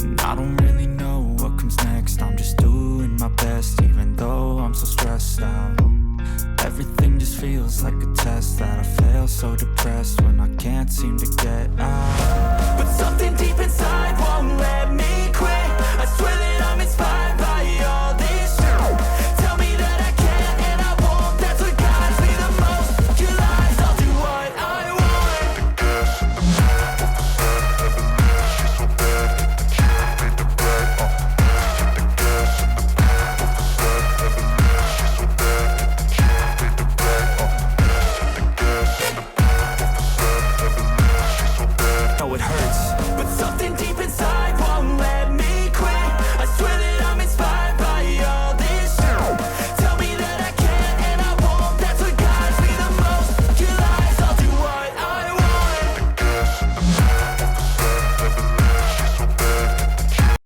And I don't really know what comes next. I'm just doing my best, even though I'm so stressed out. Everything just feels like a test that I fail, so depressed when I can't seem to get out. But something deep